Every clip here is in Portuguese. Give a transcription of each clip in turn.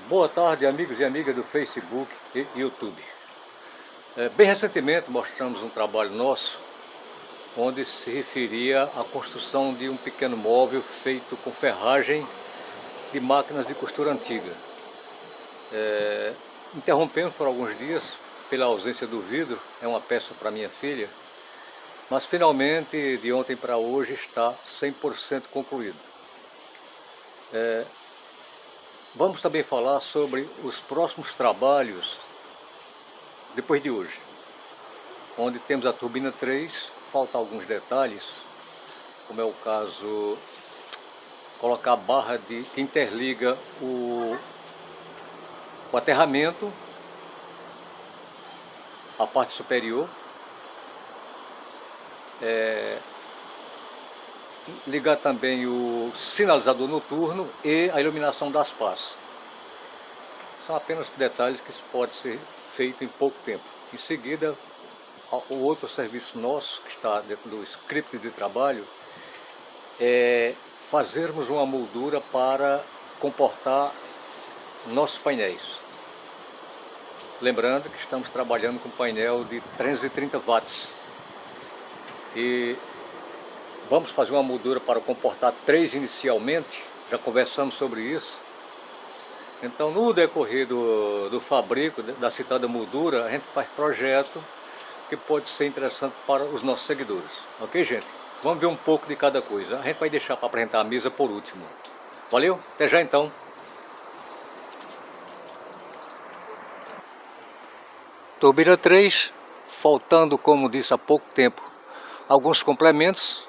Boa tarde, amigos e amigas do Facebook e YouTube. Bem recentemente mostramos um trabalho nosso onde se referia à construção de um pequeno móvel feito com ferragem de máquinas de costura antiga. Interrompemos por alguns dias pela ausência do vidro, é uma peça para minha filha, mas finalmente de ontem para hoje está 100% concluído. Vamos também falar sobre os próximos trabalhos depois de hoje, onde temos a turbina 3, faltam alguns detalhes, como é o caso, colocar a barra que interliga o aterramento, a parte superior, ligar também o sinalizador noturno e a iluminação das pás. São apenas detalhes que pode ser feito em pouco tempo. Em seguida, o outro serviço nosso, que está dentro do script de trabalho, é fazermos uma moldura para comportar nossos painéis. Lembrando que estamos trabalhando com painel de 330 watts. E vamos fazer uma moldura para comportar 3 inicialmente, já conversamos sobre isso. Então, no decorrer do fabrico da citada moldura, a gente faz projeto que pode ser interessante para os nossos seguidores. Ok, gente? Vamos ver um pouco de cada coisa. A gente vai deixar para apresentar a mesa por último. Valeu? Até já então. Turbina 3, faltando, como disse há pouco tempo, alguns complementos,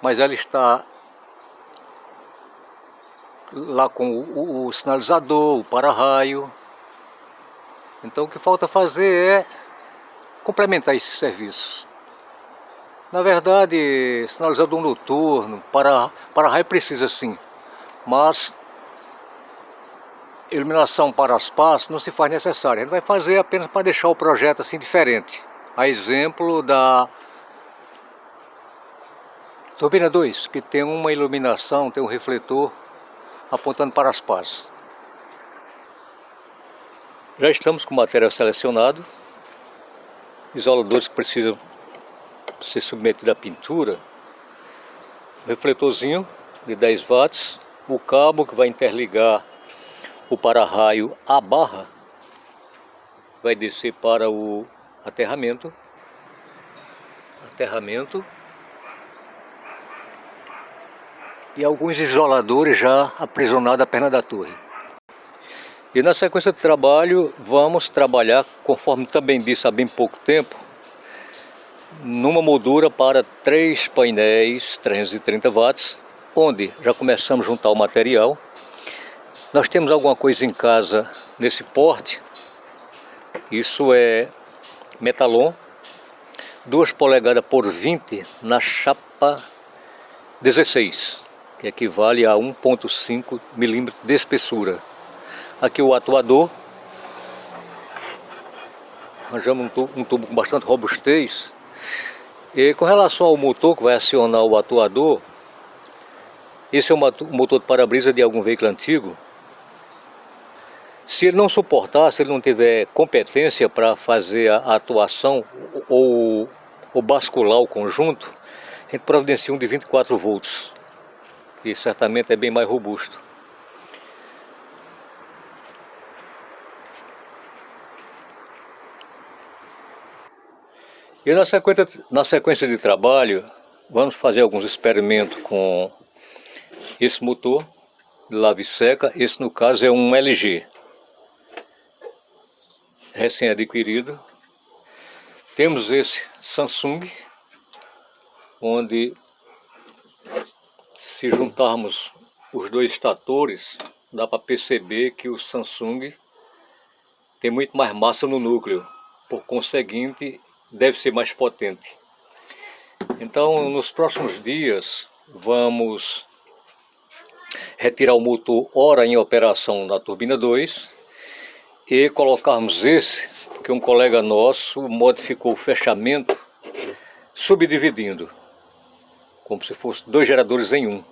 mas ela está lá com o sinalizador, o para-raio. Então o que falta fazer é complementar esse serviço. Na verdade, sinalizador noturno, para-raio precisa sim, mas iluminação para as pás não se faz necessária. A gente vai fazer apenas para deixar o projeto assim diferente. A exemplo da turbina 2, que tem uma iluminação, tem um refletor apontando para as pás. Já estamos com o material selecionado, isoladores que precisam ser submetidos à pintura, o refletorzinho de 10 watts, o cabo que vai interligar o para-raio à barra, vai descer para o aterramento, e alguns isoladores já aprisionados à perna da torre. E na sequência de trabalho, vamos trabalhar, conforme também disse há bem pouco tempo, numa moldura para 3 painéis 330 watts, onde já começamos a juntar o material. Nós temos alguma coisa em casa nesse porte, isso é metalon, 2 polegadas por 20 na chapa 16, que equivale a 1,5 milímetros de espessura. Aqui o atuador, arranjamos um tubo com bastante robustez. E com relação ao motor que vai acionar o atuador, esse é um motor de para-brisa de algum veículo antigo. Se ele não suportar, se ele não tiver competência para fazer a atuação ou bascular o conjunto, a gente providencia um de 24 volts, que certamente é bem mais robusto. E na sequência de trabalho, vamos fazer alguns experimentos com esse motor de lava e seca. Esse, no caso, é um LG, recém-adquirido. Temos esse Samsung, onde, se juntarmos os dois estatores, dá para perceber que o Samsung tem muito mais massa no núcleo, por conseguinte deve ser mais potente. Então, nos próximos dias, vamos retirar o motor ora em operação na turbina 2 e colocarmos esse, que um colega nosso modificou o fechamento, subdividindo, como se fosse 2 geradores em um.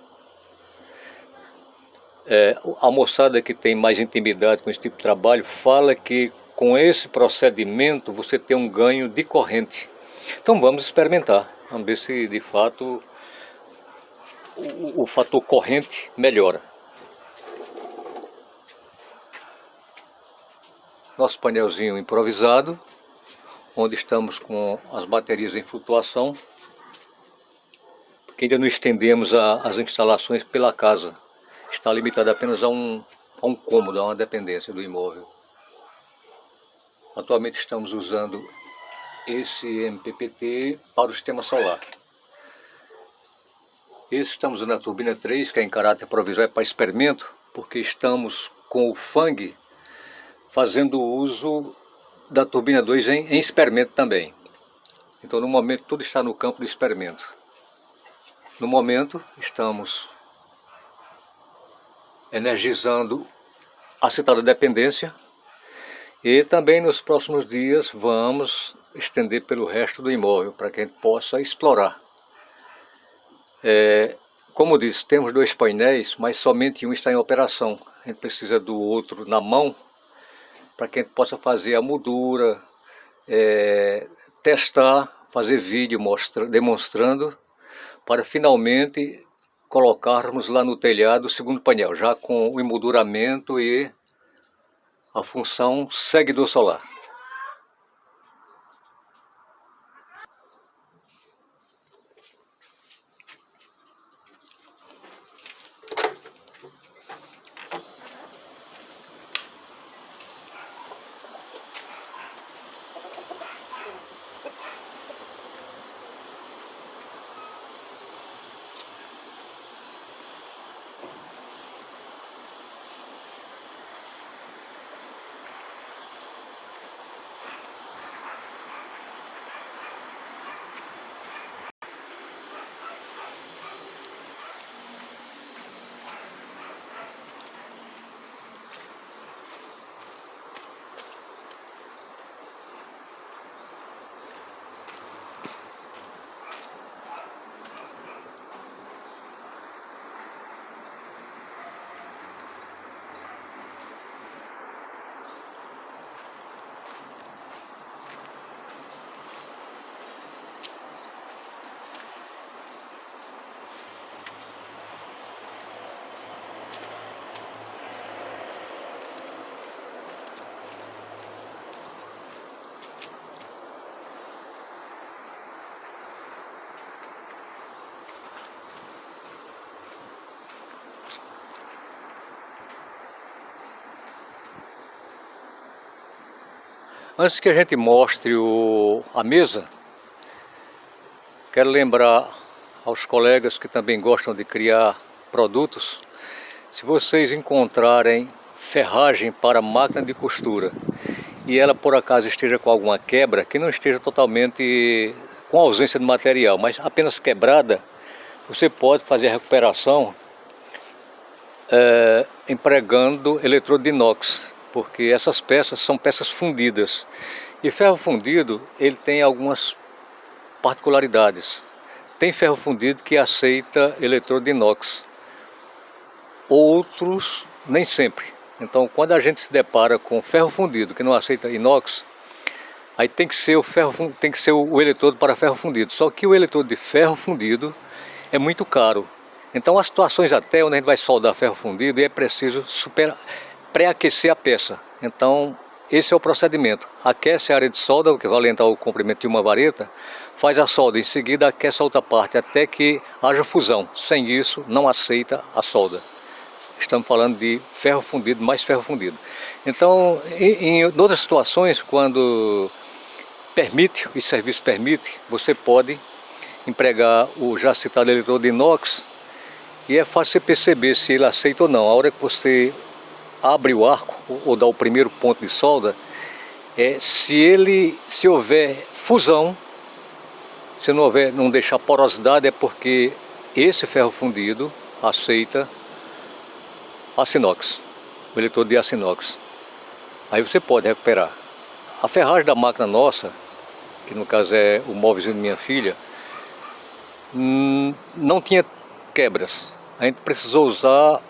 A moçada que tem mais intimidade com esse tipo de trabalho fala que com esse procedimento você tem um ganho de corrente. Então vamos experimentar, vamos ver se de fato o fator corrente melhora. Nosso painelzinho improvisado, onde estamos com as baterias em flutuação, porque ainda não estendemos as instalações pela casa. Está limitado apenas a um cômodo, a uma dependência do imóvel. Atualmente estamos usando esse MPPT para o sistema solar. Estamos usando a turbina 3, que é em caráter provisório para experimento, porque estamos com o FANG fazendo uso da turbina 2 em experimento também. Então no momento tudo está no campo do experimento. No momento estamos energizando a citada dependência e também nos próximos dias vamos estender pelo resto do imóvel para que a gente possa explorar. Como disse, temos 2 painéis, mas somente um está em operação. A gente precisa do outro na mão para que a gente possa fazer a moldura, testar, fazer vídeo demonstrando, para finalmente colocarmos lá no telhado o segundo painel, já com o emolduramento e a função seguidor solar. Antes que a gente mostre a mesa, quero lembrar aos colegas que também gostam de criar produtos, se vocês encontrarem ferragem para máquina de costura e ela por acaso esteja com alguma quebra, que não esteja totalmente com ausência de material, mas apenas quebrada, você pode fazer a recuperação empregando eletrodo de inox, porque essas peças são peças fundidas. E ferro fundido, ele tem algumas particularidades. Tem ferro fundido que aceita eletrodo de inox, outros nem sempre. Então quando a gente se depara com ferro fundido que não aceita inox, aí tem que ser o eletrodo para ferro fundido. Só que o eletrodo de ferro fundido é muito caro. Então há situações até onde a gente vai soldar ferro fundido e é preciso pré-aquecer a peça. Então esse é o procedimento. Aquece a área de solda, o equivalente ao comprimento de uma vareta, faz a solda, em seguida aquece a outra parte até que haja fusão. Sem isso não aceita a solda. Estamos falando de ferro fundido mais ferro fundido. Então em outras situações, quando permite, o serviço permite, você pode empregar o já citado eletrodo de inox e é fácil você perceber se ele aceita ou não. A hora que você abre o arco ou dá o primeiro ponto de solda, se houver fusão, se não deixar porosidade, é porque esse ferro fundido aceita aço inox, o eletrodo de aço inox. Aí você pode recuperar. A ferragem da máquina nossa, que no caso é o móvelzinho de minha filha, não tinha quebras. A gente precisou usar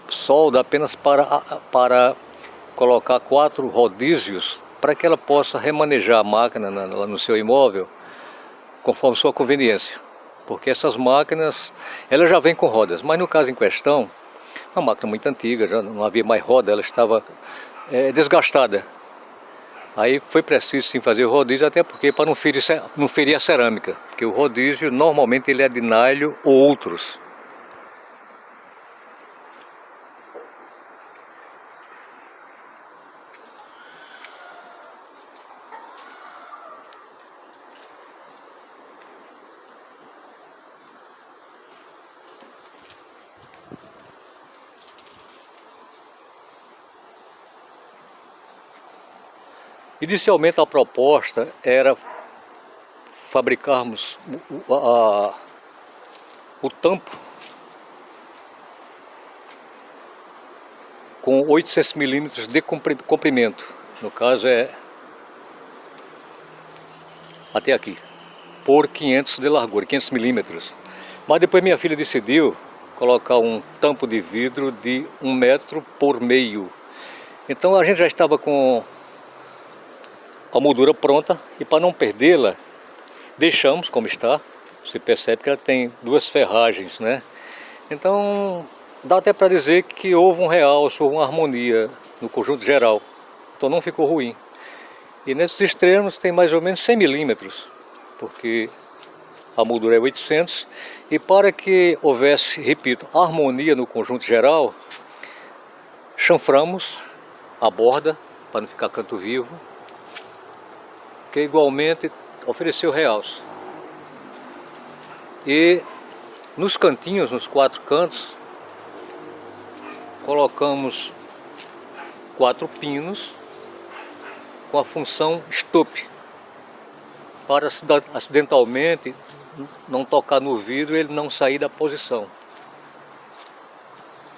solda apenas para colocar 4 rodízios para que ela possa remanejar a máquina no seu imóvel conforme sua conveniência. Porque essas máquinas, elas já vêm com rodas, mas no caso em questão, uma máquina muito antiga, já não havia mais roda, ela estava desgastada. Aí foi preciso sim fazer o rodízio, até porque para não ferir a cerâmica, porque o rodízio normalmente ele é de nylon ou outros. Inicialmente a proposta era fabricarmos o tampo com 800 milímetros de comprimento, no caso é até aqui, por 500 de largura, 500 milímetros. Mas depois minha filha decidiu colocar um tampo de vidro de 1,5 metro. Então a gente já estava com a moldura pronta e para não perdê-la, deixamos como está. Você percebe que ela tem 2 ferragens, né? Então dá até para dizer que houve um realce, houve uma harmonia no conjunto geral. Então não ficou ruim. E nesses extremos tem mais ou menos 100 milímetros, porque a moldura é 800. E para que houvesse, repito, harmonia no conjunto geral, chanframos a borda para não ficar canto vivo, que igualmente ofereceu realce. E nos cantinhos, nos 4 cantos, colocamos 4 pinos com a função stop, para acidentalmente não tocar no vidro e ele não sair da posição.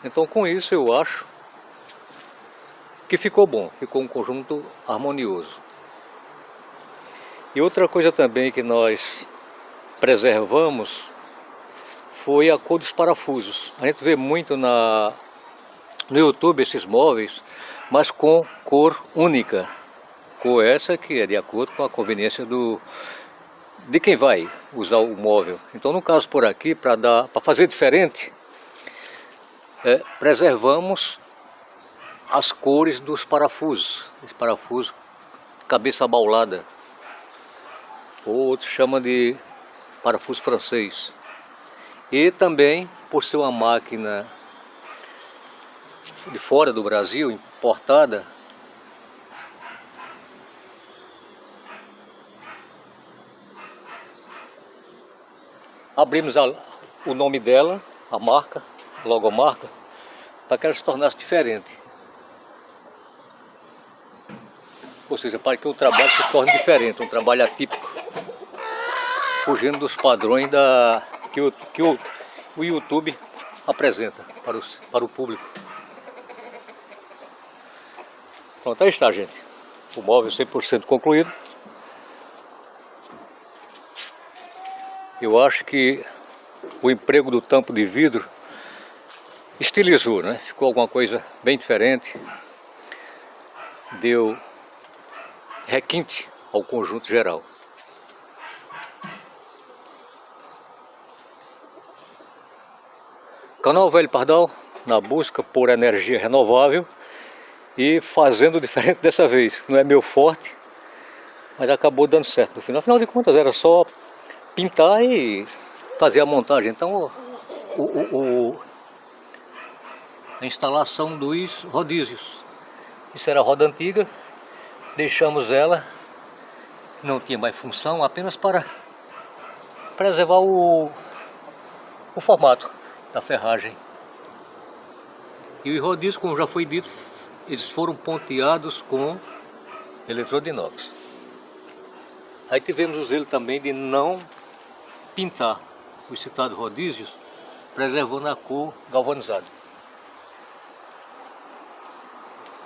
Então com isso eu acho que ficou bom, ficou um conjunto harmonioso. E outra coisa também que nós preservamos foi a cor dos parafusos. A gente vê muito no YouTube esses móveis, mas com cor única. Cor essa que é de acordo com a conveniência de quem vai usar o móvel. Então no caso por aqui, para fazer diferente, preservamos as cores dos parafusos. Esse parafuso cabeça abaulada, ou outros chamam de parafuso francês. E também, por ser uma máquina de fora do Brasil, importada, abrimos o nome dela, a marca, a logomarca, para que ela se tornasse diferente. Ou seja, para que o trabalho se torne diferente, um trabalho atípico, fugindo dos padrões que o YouTube apresenta para o público. Pronto, aí está, gente. O móvel 100% concluído. Eu acho que o emprego do tampo de vidro estilizou, né? Ficou alguma coisa bem diferente. Deu requinte ao conjunto geral. Canal Velho Pardal, na busca por energia renovável e fazendo diferente dessa vez. Não é meu forte, mas acabou dando certo no final. Afinal de contas era só pintar e fazer a montagem. Então a instalação dos rodízios. Isso era a roda antiga, deixamos ela, não tinha mais função, apenas para preservar o formato da ferragem. E os rodízios, como já foi dito, eles foram ponteados com eletrodo inox. Aí tivemos o zelo também de não pintar os citados rodízios, preservando a cor galvanizada.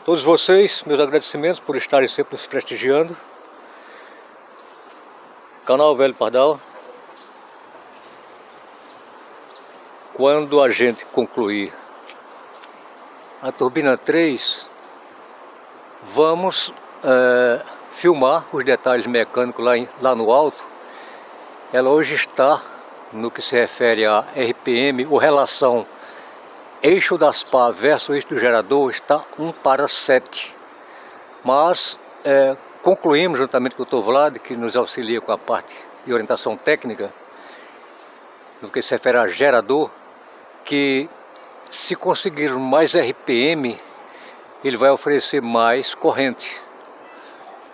Todos vocês, meus agradecimentos por estarem sempre nos prestigiando. Canal Velho Pardal. Quando a gente concluir a turbina 3, vamos filmar os detalhes mecânicos lá no alto. Ela hoje está, no que se refere a RPM, ou relação eixo das pá versus eixo do gerador, está 1:7. Mas concluímos, juntamente com o Dr. Vlad, que nos auxilia com a parte de orientação técnica, no que se refere a gerador, que se conseguir mais RPM, ele vai oferecer mais corrente.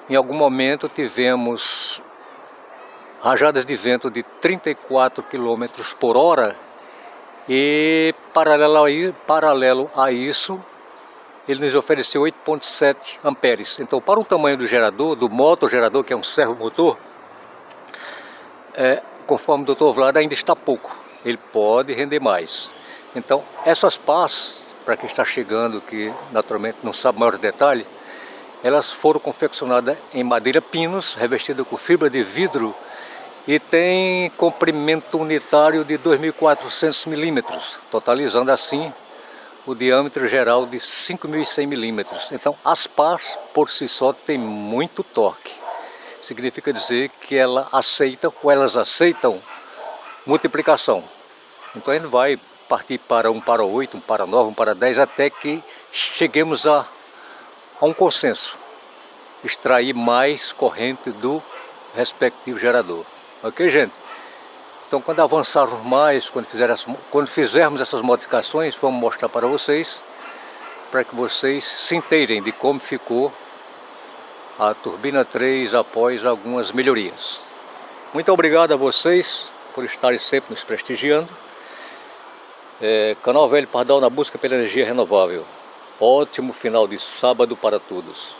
Em algum momento tivemos rajadas de vento de 34 km por hora e paralelo a isso, ele nos ofereceu 8,7 amperes. Então, para o tamanho do gerador, do motogerador, que é um servomotor, conforme o Dr. Vlad, ainda está pouco. Ele pode render mais. Então, essas pás, para quem está chegando, que naturalmente não sabe maiores detalhes, elas foram confeccionadas em madeira pinus, revestida com fibra de vidro, e tem comprimento unitário de 2.400 milímetros, totalizando assim o diâmetro geral de 5.100 milímetros. Então, as pás por si só têm muito torque. Significa dizer que elas aceitam multiplicação. Então, a gente vai partir para 1:8, 1:9, 1:10, até que cheguemos a um consenso, extrair mais corrente do respectivo gerador. Ok, gente? Então, quando avançarmos mais, quando fizermos essas modificações, vamos mostrar para vocês, para que vocês se inteirem de como ficou a turbina 3 após algumas melhorias. Muito obrigado a vocês por estarem sempre nos prestigiando. Canal Velho Pardal na busca pela energia renovável. Ótimo final de sábado para todos.